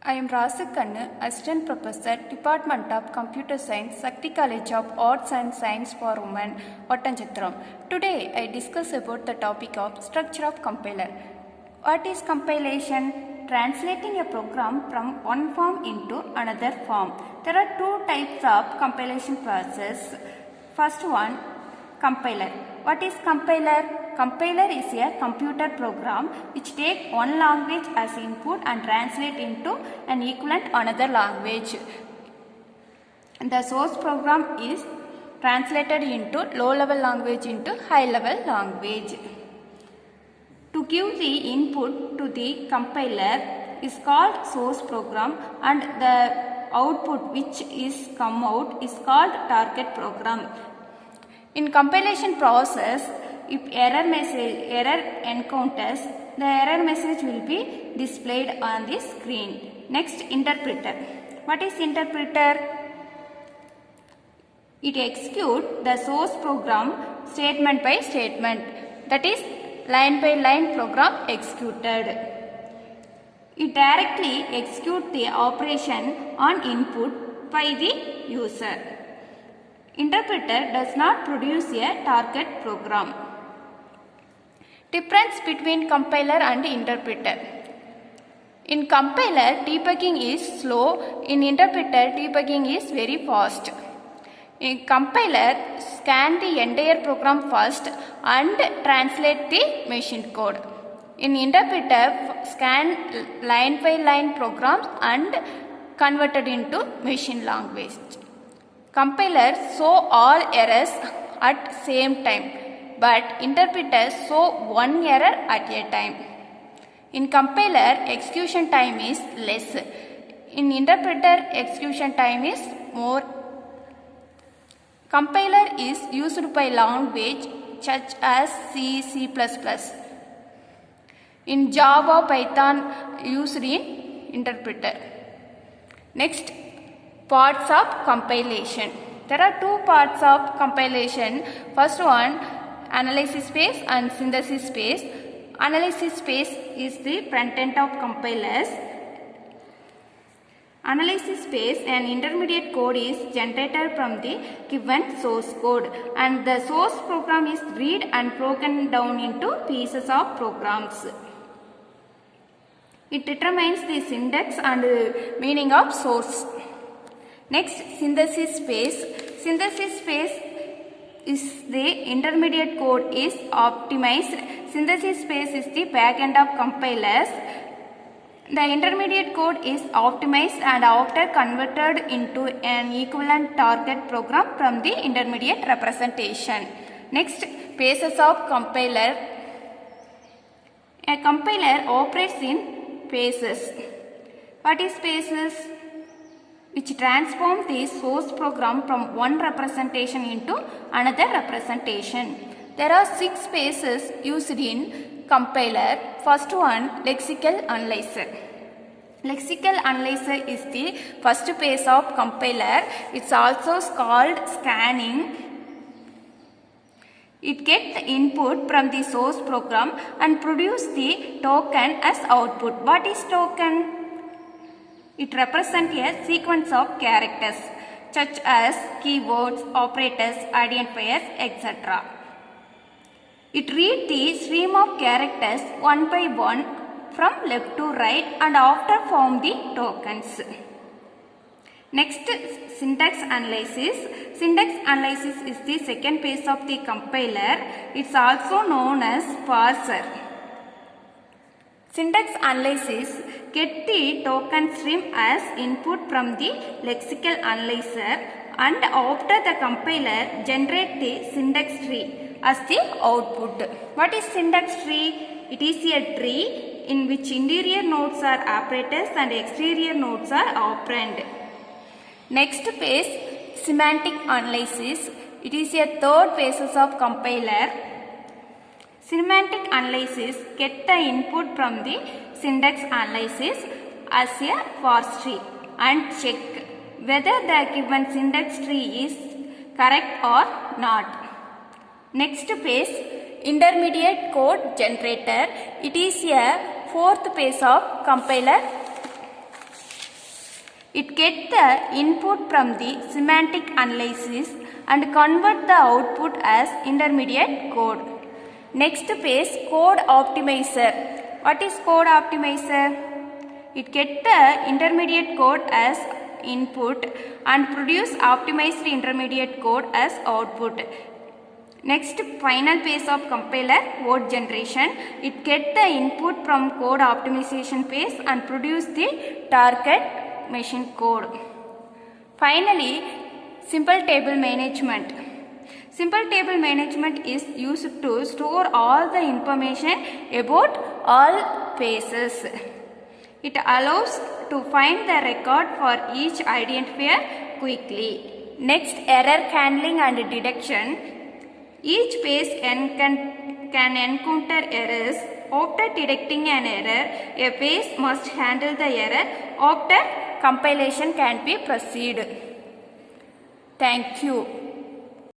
I am Rasik Kannu, Assistant Professor, Department of Computer Science, Sakti College of Arts and Science for Women, Vattanchitram. Today, I discuss about the topic of structure of compiler. What is compilation? Translating a program from one form into another form. There are two types of compilation process. First one, compiler. What is compiler? Compiler is a computer program which takes one language as input and translate into an equivalent another language. The source program is translated into low-level language into high-level language. To give the input to the compiler is called source program, and the output which is come out is called target program. In compilation process, if error encounters, the error message will be displayed on the screen. Next, interpreter. What is interpreter? It executes the source program statement by statement, that is line by line program executed. It directly executes the operation on input by the user. Interpreter does not produce a target program. Difference between compiler and interpreter. In compiler, debugging is slow. In interpreter, debugging is very fast. In compiler, scan the entire program first and translate the machine code. In interpreter, scan line by line programs and convert it into machine language. Compiler show all errors at same time, but interpreter show one error at a time. In compiler, execution time is less. In interpreter, execution time is more. Compiler is used by language such as C, C++. In Java, Python used in interpreter. Next, parts of compilation. There are two parts of compilation. First one, analysis phase and synthesis phase. Analysis phase is the front end of compilers. Analysis phase, an intermediate code is generated from the given source code, and the source program is read and broken down into pieces of programs. It determines the syntax and meaning of source. Next, synthesis phase. Synthesis phase is the intermediate code is optimized. Synthesis phase is the back end of compilers. The intermediate code is optimized and after converted into an equivalent target program from the intermediate representation. Next, phases of compiler. A compiler operates in phases. What is phases? Which transform the source program from one representation into another representation. There are 6 phases used in compiler. First one, lexical analyzer. Lexical analyzer is the first phase of compiler. It's also called scanning. It gets the input from the source program and produces the token as output. What is token? It represents a sequence of characters such as keywords, operators, identifiers, etc. It reads the stream of characters one by one from left to right and after form the tokens. Next, syntax analysis. Syntax analysis is the second phase of the compiler. It's also known as parser. Syntax analysis get the token stream as input from the lexical analyzer, and after the compiler generate the syntax tree as the output. What is syntax tree? It is a tree in which interior nodes are operators and exterior nodes are operand. Next phase, semantic analysis. It is a third phase of compiler. Semantic analysis get the input from the syntax analysis as a parse tree and check whether the given syntax tree is correct or not. Next phase, intermediate code generator. It is a fourth phase of compiler. It gets the input from the semantic analysis and convert the output as intermediate code. Next page, code optimizer. What is code optimizer? It gets the intermediate code as input and produce optimized intermediate code as output. Next, final phase of compiler, code generation. It gets the input from code optimization phase and produce the target machine code. Finally, simple table management. Simple table management is used to store all the information about all phases. It allows to find the record for each identifier quickly. Next, error handling and detection. Each phase can encounter errors. After detecting an error, a phase must handle the error. After compilation can be proceeded. Thank you.